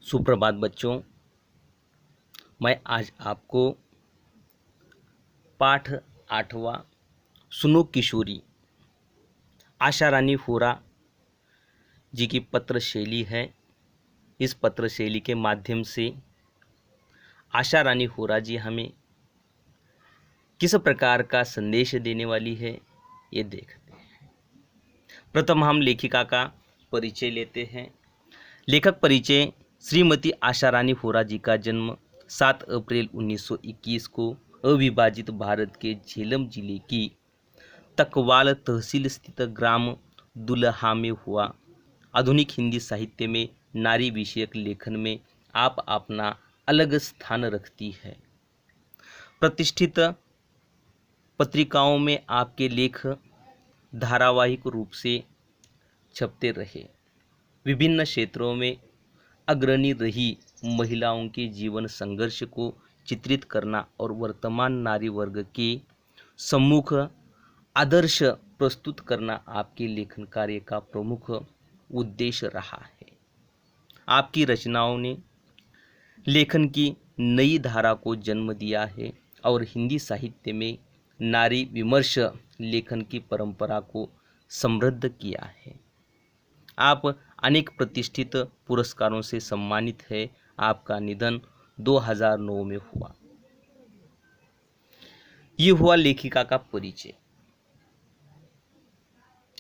सुप्रभात बच्चों। मैं आज आपको पाठ 8वां सुनो किशोरी आशा रानी होरा जी की पत्र शैली है। इस पत्र शैली के माध्यम से आशा रानी होरा जी हमें किस प्रकार का संदेश देने वाली है, ये देखते हैं। प्रथम हम लेखिका का परिचय लेते हैं। लेखक परिचय। श्रीमती आशा रानी होरा जी का जन्म 7 अप्रैल 1921 को अविभाजित भारत के झेलम जिले की तकवाल तहसील स्थित ग्राम दुल्हा में हुआ। आधुनिक हिंदी साहित्य में नारी विषयक लेखन में आप अपना अलग स्थान रखती है। प्रतिष्ठित पत्रिकाओं में आपके लेख धारावाहिक रूप से छपते रहे। विभिन्न क्षेत्रों में अग्रणी रही महिलाओं के जीवन संघर्ष को चित्रित करना और वर्तमान नारी वर्ग के सम्मुख आदर्श प्रस्तुत करना आपके लेखन कार्य का प्रमुख उद्देश्य रहा है। आपकी रचनाओं ने लेखन की नई धारा को जन्म दिया है और हिंदी साहित्य में नारी विमर्श लेखन की परंपरा को समृद्ध किया है। आप अनेक प्रतिष्ठित पुरस्कारों से सम्मानित है। आपका निधन 2009 में हुआ। ये हुआ लेखिका का परिचय।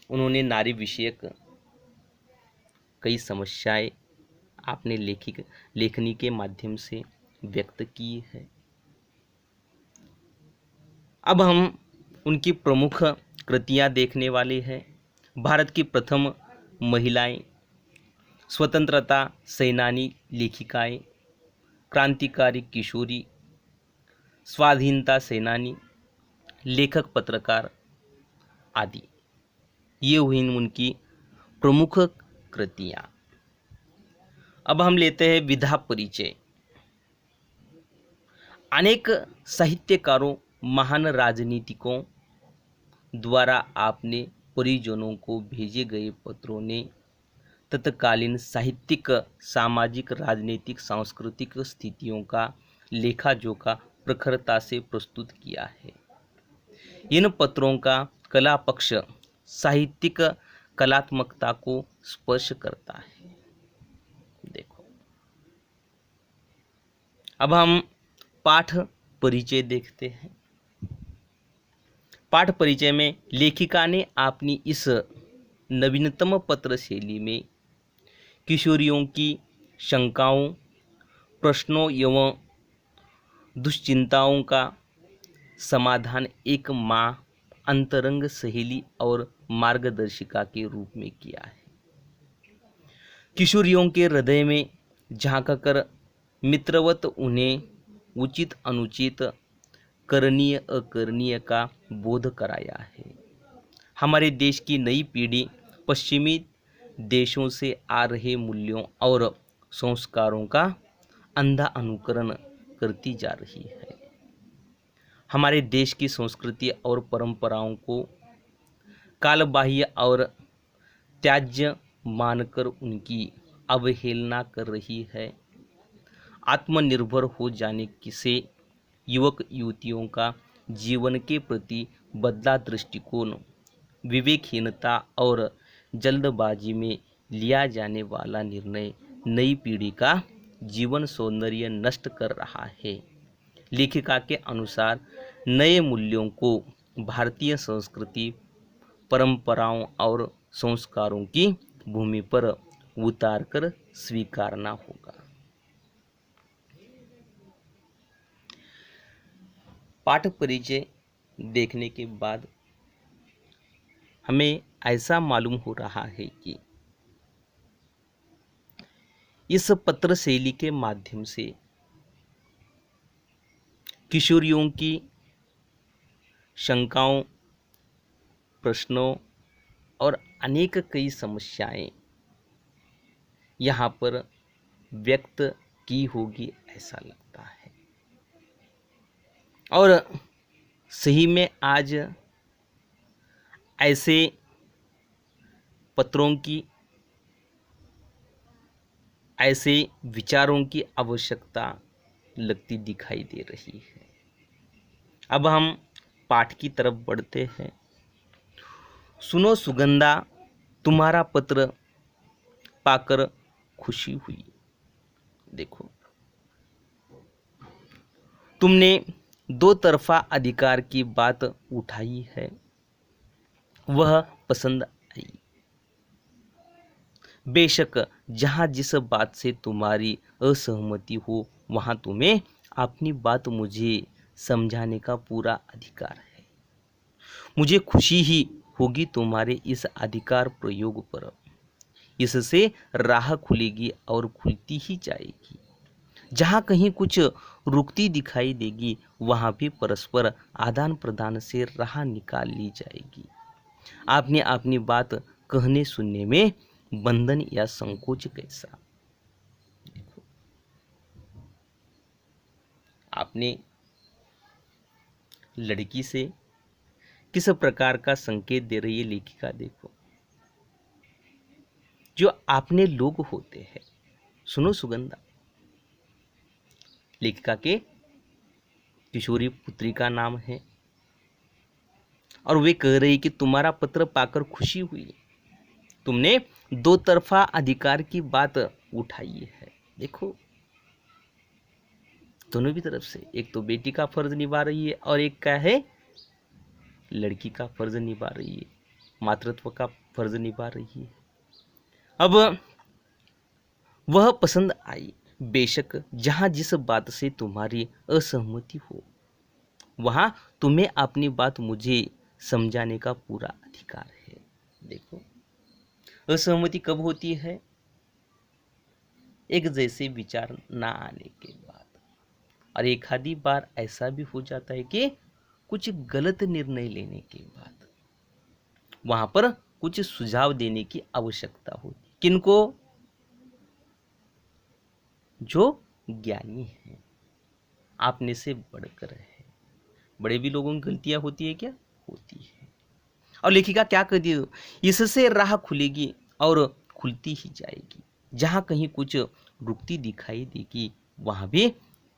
उन्होंने नारी विषयक कई समस्याएं आपने लेखनी के माध्यम से व्यक्त की है। अब हम उनकी प्रमुख कृतियां देखने वाले हैं। भारत की प्रथम महिलाएं, स्वतंत्रता सेनानी लेखिकाएं, क्रांतिकारी किशोरी, स्वाधीनता सेनानी, लेखक पत्रकार आदि, ये हुई उनकी प्रमुख कृतियां। अब हम लेते हैं विधा परिचय। अनेक साहित्यकारों, महान राजनीतिकों द्वारा आपने परिजनों को भेजे गए पत्रों ने तत्कालीन साहित्यिक, सामाजिक, राजनीतिक, सांस्कृतिक स्थितियों का लेखा जोखा प्रखरता से प्रस्तुत किया है। इन पत्रों का कला पक्ष साहित्यिक कलात्मकता को स्पर्श करता है। देखो, अब हम पाठ परिचय देखते हैं। पाठ परिचय में लेखिका ने अपनी इस नवीनतम पत्र शैली में किशोरियों की शंकाओं, प्रश्नों एवं दुश्चिंताओं का समाधान एक माँ, अंतरंग सहेली और मार्गदर्शिका के रूप में किया है। किशोरियों के हृदय में झांककर मित्रवत उन्हें उचित अनुचित, करणीय अकरणीय का बोध कराया है। हमारे देश की नई पीढ़ी पश्चिमी देशों से आ रहे मूल्यों और संस्कारों का अंधा अनुकरण करती जा रही है। हमारे देश की संस्कृति और परंपराओं को कालबाह्य और त्याज्य मानकर उनकी अवहेलना कर रही है। आत्मनिर्भर हो जाने से युवक युवतियों का जीवन के प्रति बदला दृष्टिकोण, विवेकहीनता और जल्दबाजी में लिया जाने वाला निर्णय नई पीढ़ी का जीवन सौंदर्य नष्ट कर रहा है। लेखिका के अनुसार नए मूल्यों को भारतीय संस्कृति, परंपराओं और संस्कारों की भूमि पर उतारकर स्वीकारना होगा। पाठ परिचय देखने के बाद हमें ऐसा मालूम हो रहा है कि इस पत्र शैली के माध्यम से किशोरियों की शंकाओं, प्रश्नों और अनेक कई समस्याएं यहाँ पर व्यक्त की होगी, ऐसा लगता है। और सही में आज ऐसे पत्रों की ऐसे विचारों की आवश्यकता लगती दिखाई दे रही है। अब हम पाठ की तरफ बढ़ते हैं। सुनो सुगंधा, तुम्हारा पत्र पाकर खुशी हुई। देखो, तुमने दो तरफा अधिकार की बात उठाई है, वह पसंद आई। बेशक जहाँ जिस बात से तुम्हारी असहमति हो वहाँ तुम्हें अपनी बात मुझे समझाने का पूरा अधिकार है। मुझे खुशी ही होगी तुम्हारे इस अधिकार प्रयोग पर। इससे राह खुलेगी और खुलती ही जाएगी। जहाँ कहीं कुछ रुकती दिखाई देगी वहाँ भी परस्पर आदान प्रदान से राह निकाल ली जाएगी। आपने अपनी बात कहने सुनने में बंधन या संकोच कैसा? देखो, आपने लड़की से किस प्रकार का संकेत दे रही है लेखिका। देखो, जो आपने लोग होते हैं, सुनो सुगंधा, लेखिका के किशोरी पुत्री का नाम है, और वे कह रही कि तुम्हारा पत्र पाकर खुशी हुई। तुमने दो तरफा अधिकार की बात उठाई है। देखो, दोनों भी तरफ से, एक तो बेटी का फर्ज निभा रही है और एक क्या है, लड़की का फर्ज निभा रही है, मातृत्व का फर्ज निभा रही है। अब वह पसंद आई। बेशक जहां जिस बात से तुम्हारी असहमति हो वहां तुम्हें अपनी बात मुझे समझाने का पूरा अधिकार है। देखो, असहमति कब होती है? एक जैसे विचार ना आने के बाद, और एक आधी बार ऐसा भी हो जाता है कि कुछ गलत निर्णय लेने के बाद वहां पर कुछ सुझाव देने की आवश्यकता होती। किनको? जो ज्ञानी है, आपने से बढ़कर है। बड़े भी लोगों की गलतियां होती है क्या? होती है। और लेखिका क्या कहती है? इससे राह खुलेगी और खुलती ही जाएगी। जहां कहीं कुछ रुकती दिखाई देगी वहां भी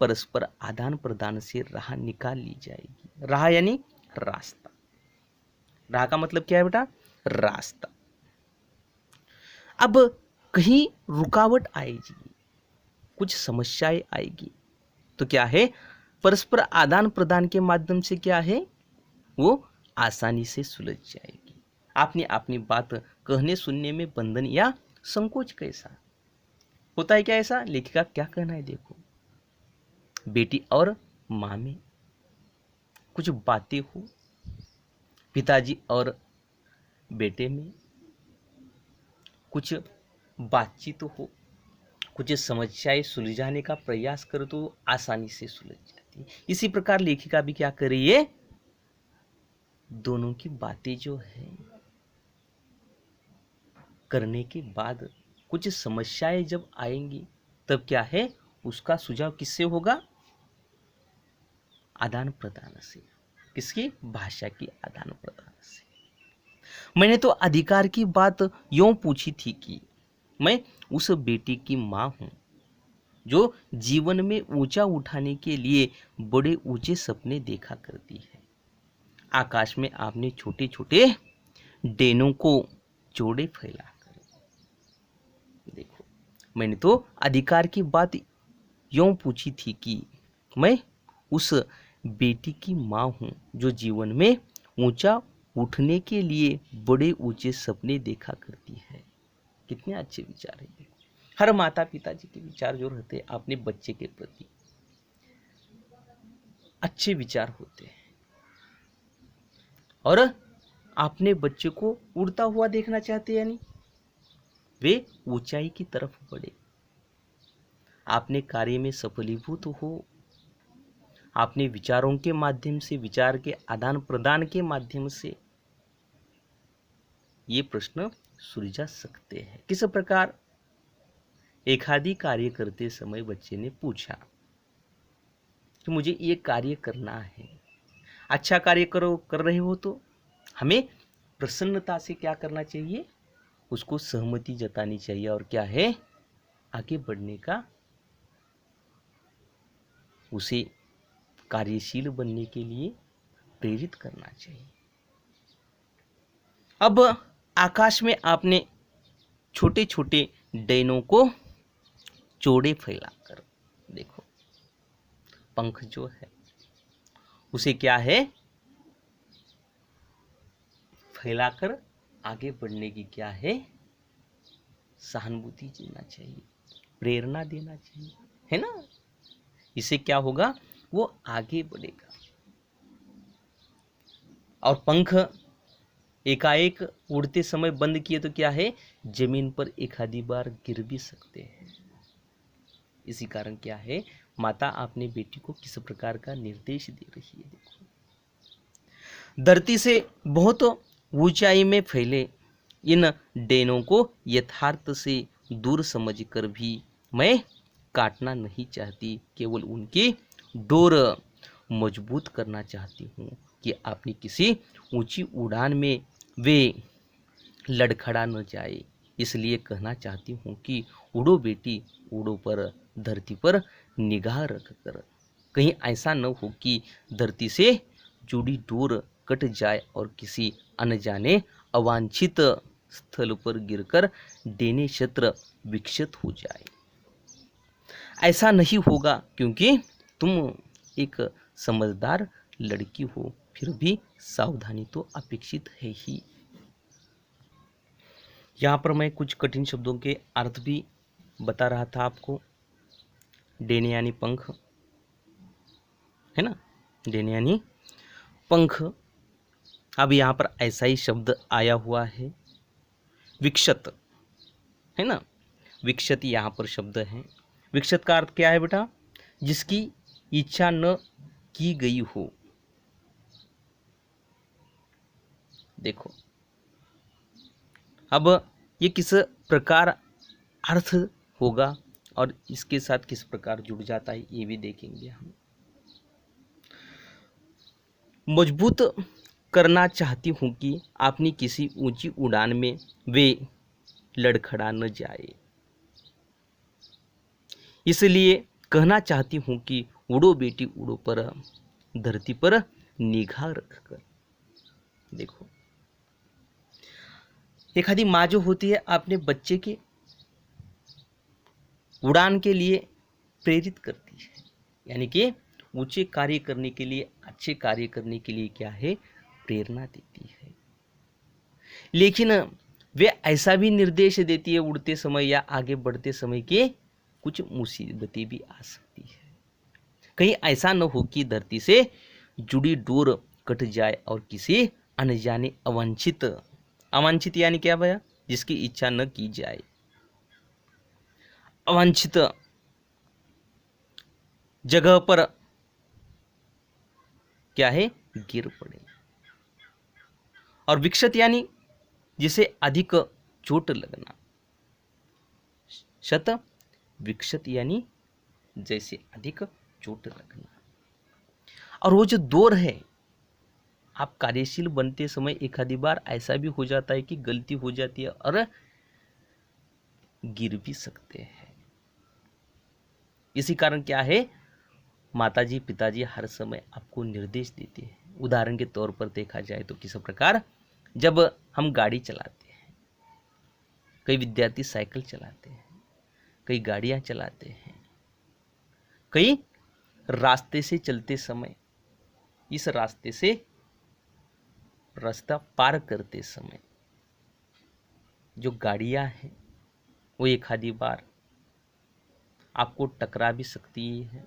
परस्पर आदान प्रदान से राह निकाल ली जाएगी। राह यानी रास्ता। राह का मतलब क्या है बेटा? रास्ता। अब कहीं रुकावट आएगी, कुछ समस्याएं आएगी, तो क्या है, परस्पर आदान प्रदान के माध्यम से क्या है, वो आसानी से सुलझ जाएगी। आपने अपनी बात कहने सुनने में बंधन या संकोच कैसा होता है? क्या ऐसा? लेखिका क्या कहना है? देखो, बेटी और माँ में कुछ बातें हो, पिताजी और बेटे में कुछ बातचीत हो, कुछ समस्याएं सुलझाने का प्रयास करो तो आसानी से सुलझ जाती है। इसी प्रकार लेखिका भी क्या कर रही है, दोनों की बातें जो है करने के बाद कुछ समस्याएं जब आएंगी तब क्या है, उसका सुझाव किससे होगा? आदान प्रदान से। किसकी? भाषा की आदान प्रदान से। मैंने तो अधिकार की बात यूं पूछी थी कि मैं उस बेटी की मां हूं जो जीवन में ऊंचा उठाने के लिए बड़े ऊंचे सपने देखा करती है। आकाश में आपने छोटे छोटे डेनों को जोड़े फैलाकर। देखो, मैंने तो अधिकार की बात यूं पूछी थी कि मैं उस बेटी की मां हूं जो जीवन में ऊंचा उठने के लिए बड़े ऊंचे सपने देखा करती है। कितने अच्छे विचार हैं। हर माता पिता जी के विचार जो रहते हैं अपने बच्चे के प्रति अच्छे विचार होते हैं, और अपने बच्चे को उड़ता हुआ देखना चाहते हैं, यानी वे ऊंचाई की तरफ बढ़े, अपने कार्य में सफलीभूत हो, अपने विचारों के माध्यम से, विचार के आदान प्रदान के माध्यम से ये प्रश्न सुलझा सकते हैं। किस प्रकार? एक आदि कार्य करते समय बच्चे ने पूछा कि मुझे ये कार्य करना है। अच्छा कार्य कर रहे हो तो हमें प्रसन्नता से क्या करना चाहिए, उसको सहमति जतानी चाहिए। और क्या है, आगे बढ़ने का, उसे कार्यशील बनने के लिए प्रेरित करना चाहिए। अब आकाश में आपने छोटे छोटे डैनों को चौड़े फैलाकर, देखो पंख जो है उसे क्या है, फैलाकर आगे बढ़ने की क्या है, सहानुभूति देना चाहिए, प्रेरणा देना चाहिए, है ना। इससे क्या होगा, वो आगे बढ़ेगा। और पंख एकाएक उड़ते समय बंद किए तो क्या है, जमीन पर एक आधी बार गिर भी सकते हैं। इसी कारण क्या है, माता अपने बेटी को किस प्रकार का निर्देश दे रही है। देखो, धरती से बहुत ऊंचाई में फैले इन डेनों को यथार्थ से दूर समझकर भी मैं काटना नहीं चाहती, केवल उनकी डोर मजबूत करना चाहती हूँ कि अपनी किसी ऊंची उड़ान में वे लड़खड़ा न जाए। इसलिए कहना चाहती हूँ कि उड़ो बेटी उड़ो, पर धरती पर निगाह रख कर, कहीं ऐसा न हो कि धरती से जुड़ी डोर कट जाए और किसी अनजाने अवांछित स्थल पर गिरकर डेने छत्र विक्षत हो जाए। ऐसा नहीं होगा क्योंकि तुम एक समझदार लड़की हो, फिर भी सावधानी तो अपेक्षित है ही। यहाँ पर मैं कुछ कठिन शब्दों के अर्थ भी बता रहा था आपको। डेने यानी पंख, है ना, डेने यानी पंख। अब यहाँ पर ऐसा ही शब्द आया हुआ है विक्षत, है ना। विक्षत यहाँ पर शब्द है। विक्षत का अर्थ क्या है बेटा, जिसकी इच्छा न की गई हो। देखो अब ये किस प्रकार अर्थ होगा और इसके साथ किस प्रकार जुड़ जाता है, ये भी देखेंगे हम। मजबूत करना चाहती हूँ कि अपनी किसी ऊंची उड़ान में वे लड़खड़ा न जाए। इसलिए कहना चाहती हूँ कि उड़ो बेटी उड़ो, पर धरती पर निगाह रखकर। देखो, एक आधी माँ जो होती है अपने बच्चे के उड़ान के लिए प्रेरित करती है, यानी कि ऊंचे कार्य करने के लिए, अच्छे कार्य करने के लिए क्या है, प्रेरणा देती है। लेकिन वे ऐसा भी निर्देश देती है उड़ते समय या आगे बढ़ते समय के कुछ मुसीबतें भी आ सकती है। कहीं ऐसा न हो कि धरती से जुड़ी डोर कट जाए और किसी अनजाने अवांछित, अवांछित यानी क्या भैया, जिसकी इच्छा न की जाए, अवांछित जगह पर क्या है, गिर पड़े। और विक्षत यानी जिसे अधिक चोट लगना। शत विक्षत यानी जैसे अधिक चोट लगना। और वो जो दौर है, आप कार्यशील बनते समय एक आधी बार ऐसा भी हो जाता है कि गलती हो जाती है और गिर भी सकते हैं। इसी कारण क्या है, माताजी पिताजी हर समय आपको निर्देश देते हैं। उदाहरण के तौर पर देखा जाए तो किस प्रकार, जब हम गाड़ी चलाते हैं, कई विद्यार्थी साइकिल चलाते हैं, कई गाड़ियां चलाते हैं, कई रास्ते से चलते समय, इस रास्ते से रास्ता पार करते समय जो गाड़ियां हैं वो एक आधी बार आपको टकरा भी सकती है।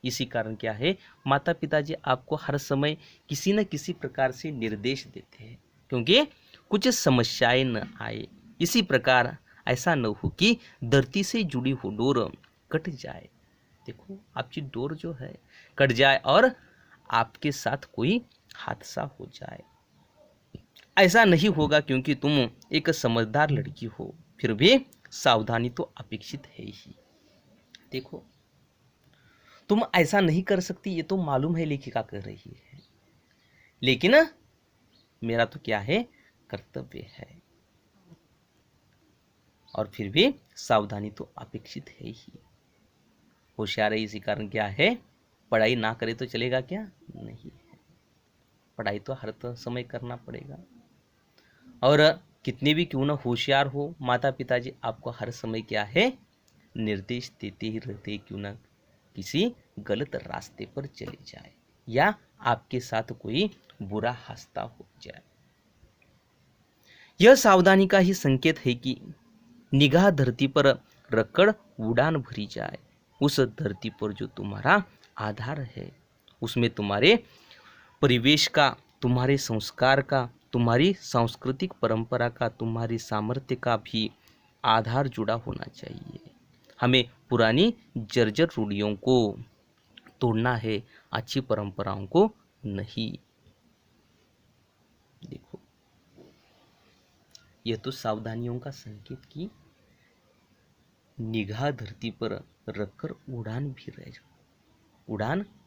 इसी कारण क्या है, माता पिताजी आपको हर समय किसी न किसी प्रकार से निर्देश देते हैं, क्योंकि कुछ समस्याएं न आए। इसी प्रकार ऐसा न हो कि धरती से जुड़ी हो डोर कट जाए। देखो, आपकी डोर जो है कट जाए और आपके साथ कोई हादसा हो जाए। ऐसा नहीं होगा क्योंकि तुम एक समझदार लड़की हो, फिर भी सावधानी तो अपेक्षित है ही। देखो, तुम ऐसा नहीं कर सकती, ये तो मालूम है लेखिका कह रही है, लेकिन मेरा तो क्या है, कर्तव्य है। और फिर भी सावधानी तो अपेक्षित है ही। होशियार है, इसी कारण क्या है, पढ़ाई ना करे तो चलेगा क्या, नहीं है, पढ़ाई तो हर समय करना पड़ेगा। और कितने भी क्यों ना होशियार हो माता पिताजी, आपको हर समय क्या है, निर्देश देते ही रहते, क्यों ना किसी गलत रास्ते पर चले जाए या आपके साथ कोई बुरा हादसा हो जाए। यह सावधानी का ही संकेत है कि निगाह धरती पर रखकर उड़ान भरी जाए। उस धरती पर जो तुम्हारा आधार है, उसमें तुम्हारे परिवेश का, तुम्हारे संस्कार का, तुम्हारी सांस्कृतिक परंपरा का, तुम्हारी सामर्थ्य का भी आधार जुड़ा होना चाहिए। हमें पुरानी जर्जर रूढ़ियों को तोड़ना है, अच्छी परंपराओं को नहीं। देखो, यह तो सावधानियों का संकेत की निगाह धरती पर रखकर उड़ान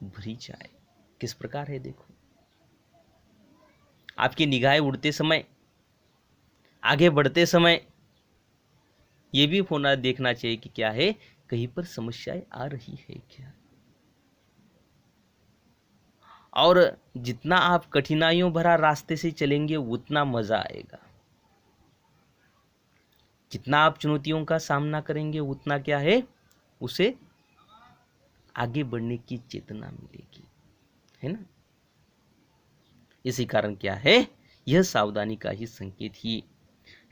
भरी जाए। किस प्रकार है, देखो, आपकी निगाहें उड़ते समय, आगे बढ़ते समय ये भी होना देखना चाहिए कि क्या है, कहीं पर समस्याएं आ रही है क्या। और जितना आप कठिनाइयों भरा रास्ते से चलेंगे उतना मजा आएगा। जितना आप चुनौतियों का सामना करेंगे उतना क्या है, उसे आगे बढ़ने की चेतना मिलेगी, है ना। इसी कारण क्या है, यह सावधानी का ही संकेत ही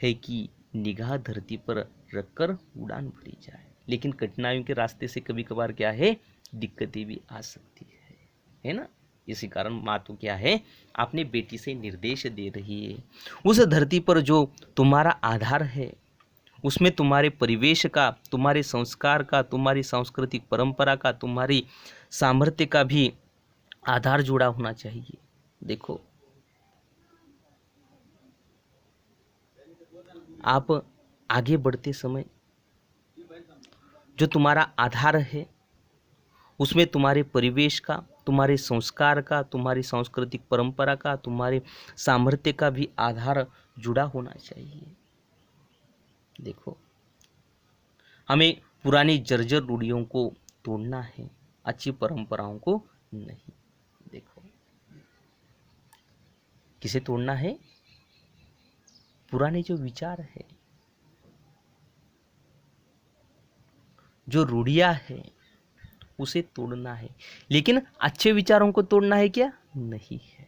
है कि निगाह धरती पर रखकर उड़ान भरी जाए। लेकिन कठिनाइयों के रास्ते से कभी कभार क्या है, दिक्कतें भी आ सकती है ना। इसी कारण माँ तो क्या है, अपने बेटी से निर्देश दे रही है, उस धरती पर जो तुम्हारा आधार है, उसमें तुम्हारे परिवेश का, तुम्हारे संस्कार का, तुम्हारी सांस्कृतिक परंपरा का, तुम्हारी सामर्थ्य का भी आधार जुड़ा होना चाहिए। देखो, आप आगे बढ़ते समय जो तुम्हारा आधार है, उसमें तुम्हारे परिवेश का, तुम्हारे संस्कार का, तुम्हारी सांस्कृतिक परंपरा का, तुम्हारे सामर्थ्य का भी आधार जुड़ा होना चाहिए। देखो, हमें पुरानी जर्जर रूढ़ियों को तोड़ना है, अच्छी परंपराओं को नहीं। देखो, किसे तोड़ना है, पुराने जो विचार है, जो रूढ़ियां है, उसे तोड़ना है। लेकिन अच्छे विचारों को तोड़ना है क्या, नहीं है।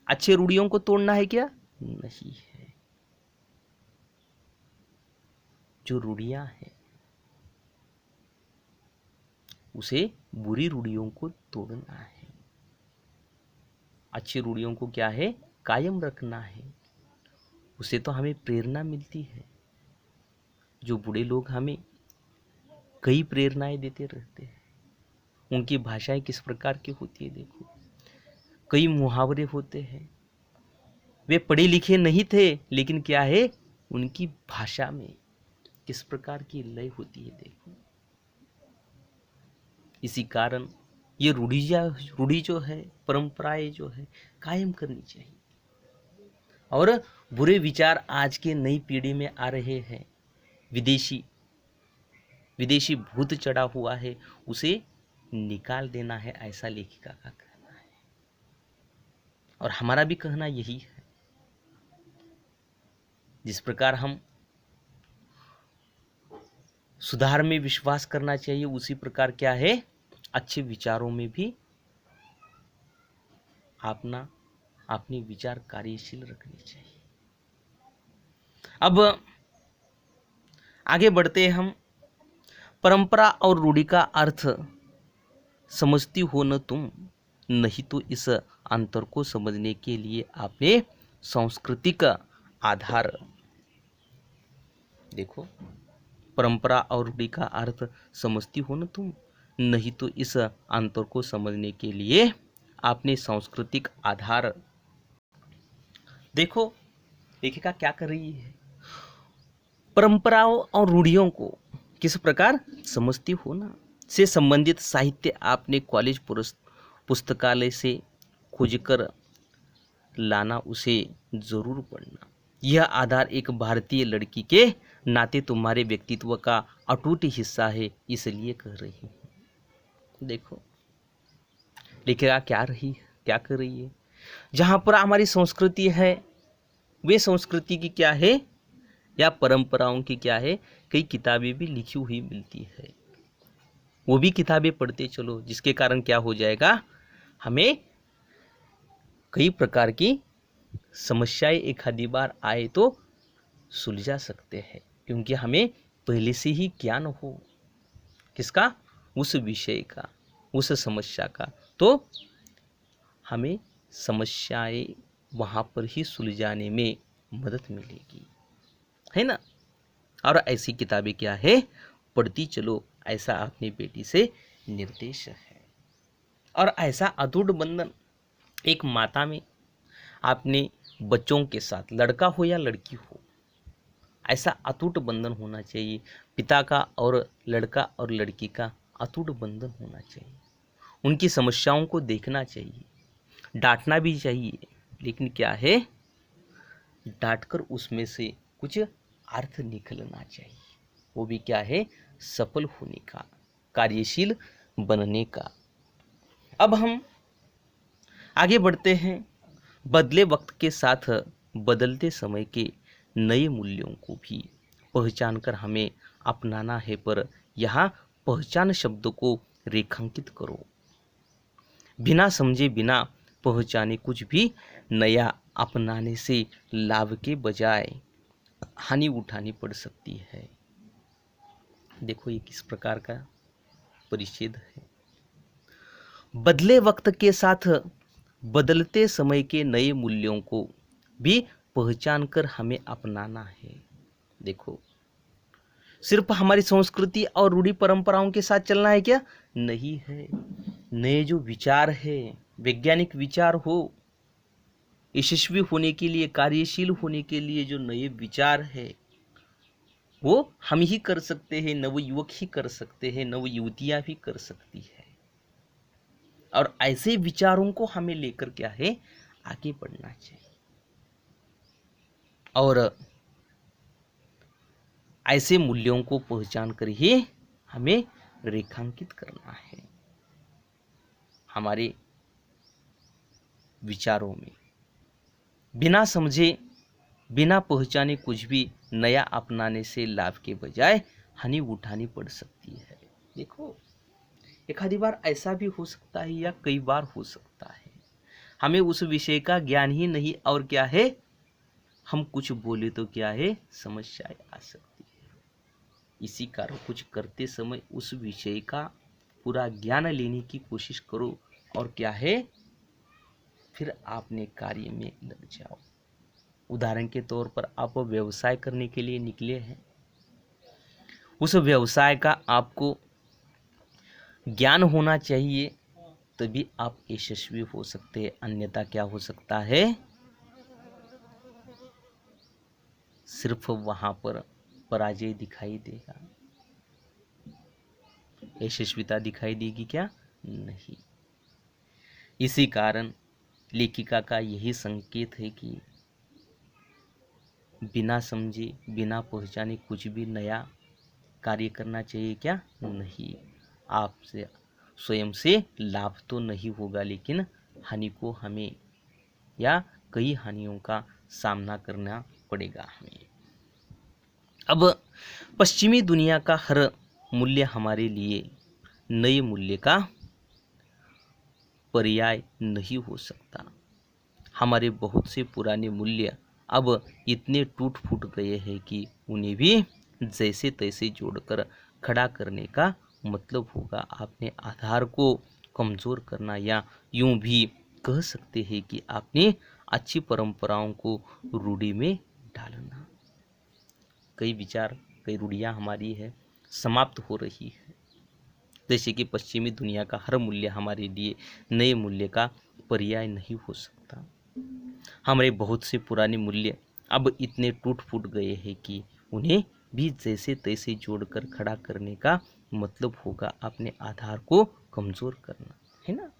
अच्छे रूढ़ियों को तोड़ना है क्या, नहीं है। जो रूढ़ियां हैं, उसे बुरी रूढ़ियों को तोड़ना है। अच्छी रूढ़ियों को क्या है, कायम रखना है। उसे तो हमें प्रेरणा मिलती है। जो बूढ़े लोग हमें कई प्रेरणाएं देते रहते हैं, उनकी भाषाएं किस प्रकार की होती है, देखो, कई मुहावरे होते हैं। वे पढ़े लिखे नहीं थे, लेकिन क्या है, उनकी भाषा में किस प्रकार की लय होती है, देखो। इसी कारण ये रूढ़ी जो है, परंपराएं जो है, कायम करनी चाहिए। और बुरे विचार आज के नई पीढ़ी में आ रहे हैं, विदेशी भूत चढ़ा हुआ है, उसे निकाल देना है, ऐसा लेखिका का कहना है। और हमारा भी कहना यही है। जिस प्रकार हम सुधार में विश्वास करना चाहिए, उसी प्रकार क्या है, अच्छे विचारों में भी अपने विचार कार्यशील रखने चाहिए। अब आगे बढ़ते हम। परंपरा और रूढ़ी का अर्थ समझती हो न तुम, नहीं तो इस अंतर को समझने के लिए आपने सांस्कृतिक आधार। देखो, परंपरा और रूढ़ी का अर्थ समझती हो न तुम, नहीं तो इस अंतर को समझने के लिए आपने सांस्कृतिक आधार। देखो, लेखिका क्या कर रही है, परंपराओं और रूढ़ियों को किस प्रकार समझती हो ना, से संबंधित साहित्य आपने कॉलेज पुस्तकालय से खोजकर लाना, उसे जरूर पढ़ना। यह आधार एक भारतीय लड़की के नाते तुम्हारे व्यक्तित्व का अटूट हिस्सा है, इसलिए कह रही हूँ। देखो लेखिका क्या कर रही है, जहाँ पर हमारी संस्कृति है वे संस्कृति की क्या है या परंपराओं की क्या है, कई किताबें भी लिखी हुई मिलती है, वो भी किताबें पढ़ते चलो, जिसके कारण क्या हो जाएगा, हमें कई प्रकार की समस्याएं एक आधी बार आए तो सुलझा सकते हैं, क्योंकि हमें पहले से ही ज्ञान हो किसका, उस विषय का, उस समस्या का, तो हमें समस्याएं वहाँ पर ही सुलझाने में मदद मिलेगी, है ना। और ऐसी किताबें क्या है, पढ़ती चलो, ऐसा अपनी बेटी से निर्देश है। और ऐसा अटूट बंधन एक माता में अपने बच्चों के साथ, लड़का हो या लड़की हो, ऐसा अटूट बंधन होना चाहिए। पिता का और लड़का और लड़की का अटूट बंधन होना चाहिए। उनकी समस्याओं को देखना चाहिए, डांटना भी चाहिए, लेकिन क्या है, डांटकर उसमें से कुछ अर्थ निकलना चाहिए, वो भी क्या है, सफल होने का, कार्यशील बनने का। अब हम आगे बढ़ते हैं। बदले वक्त के साथ बदलते समय के नए मूल्यों को भी पहचान कर हमें अपनाना है, पर यहाँ पहचान शब्द को रेखांकित करो। बिना समझे बिना पहचाने कुछ भी नया अपनाने से लाभ के बजाय हानि उठानी पड़ सकती है। देखो ये किस प्रकार का परिच्छेद है। बदले वक्त के साथ बदलते समय के नए मूल्यों को भी पहचान कर हमें अपनाना है। देखो सिर्फ हमारी संस्कृति और रूढ़ि परंपराओं के साथ चलना है क्या, नहीं है। नए जो विचार है, वैज्ञानिक विचार हो, यशस्वी होने के लिए, कार्यशील होने के लिए जो नए विचार है वो हम ही कर सकते हैं, नवयुवक ही कर सकते हैं, नवयुवतियां भी कर सकती है। और ऐसे विचारों को हमें लेकर क्या है, आगे बढ़ना चाहिए। और ऐसे मूल्यों को पहचान कर ही हमें रेखांकित करना है हमारे विचारों में। बिना समझे बिना पहचाने कुछ भी नया अपनाने से लाभ के बजाय हानि उठानी पड़ सकती है। देखो एक आधी बार ऐसा भी हो सकता है या कई बार हो सकता है, हमें उस विषय का ज्ञान ही नहीं, और क्या है, हम कुछ बोले तो क्या है, समस्याएं आ सकती है। इसी कारण कुछ करते समय उस विषय का पूरा ज्ञान लेने की कोशिश करो, और क्या है, फिर आपने कार्य में लग जाओ। उदाहरण के तौर पर आप व्यवसाय करने के लिए निकले हैं, उस व्यवसाय का आपको ज्ञान होना चाहिए, तभी आप यशस्वी हो सकते हैं, अन्यथा क्या हो सकता है, सिर्फ वहां पर पराजय दिखाई देगा, यशस्विता दिखाई देगी क्या, नहीं। इसी कारण लेखिका का यही संकेत है कि बिना समझे बिना पहचाने कुछ भी नया कार्य करना चाहिए क्या, नहीं। आपसे स्वयं से लाभ तो नहीं होगा, लेकिन हानि को हमें या कई हानियों का सामना करना पड़ेगा हमें। अब पश्चिमी दुनिया का हर मूल्य हमारे लिए नए मूल्य का पर्याय नहीं हो सकता। हमारे बहुत से पुराने मूल्य अब इतने टूट फूट गए हैं कि उन्हें भी जैसे तैसे जोड़कर खड़ा करने का मतलब होगा अपने आधार को कमज़ोर करना, या यूं भी कह सकते हैं कि अपनी अच्छी परंपराओं को रूढ़ी में डालना। कई विचार, कई रूढ़ियाँ हमारी है समाप्त हो रही है, जैसे कि पश्चिमी दुनिया का हर मूल्य हमारे लिए नए मूल्य का पर्याय नहीं हो सकता। हमारे बहुत से पुराने मूल्य अब इतने टूट फूट गए हैं कि उन्हें भी जैसे तैसे जोड़कर खड़ा करने का मतलब होगा अपने आधार को कमज़ोर करना, है ना।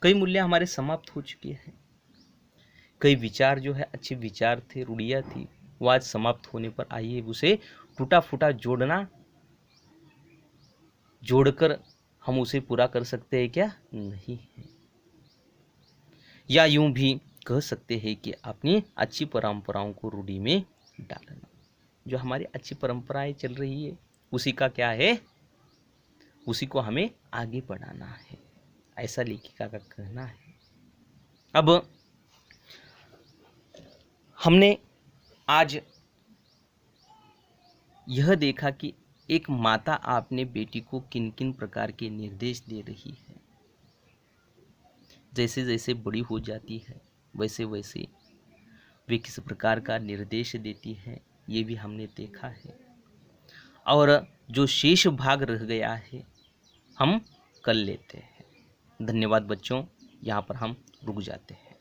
कई मूल्य हमारे समाप्त हो चुके हैं, कई विचार जो है अच्छे विचार थे, रूढ़ियाँ थी, वाद समाप्त होने पर आइए उसे टूटा फूटा जोड़कर हम उसे पूरा कर सकते हैं क्या? नहीं है। या यूं भी कह सकते हैं कि अपनी अच्छी परंपराओं को रूढ़ी में डालना। जो हमारी अच्छी परंपराएं चल रही है उसी का क्या है, उसी को हमें आगे बढ़ाना है, ऐसा लेखिका का कहना है। अब हमने आज यह देखा कि एक माता अपने बेटी को किन किन प्रकार के निर्देश दे रही है। जैसे जैसे बड़ी हो जाती है वैसे वैसे वे किस प्रकार का निर्देश देती है, ये भी हमने देखा है। और जो शेष भाग रह गया है हम कल लेते हैं। धन्यवाद बच्चों, यहाँ पर हम रुक जाते हैं।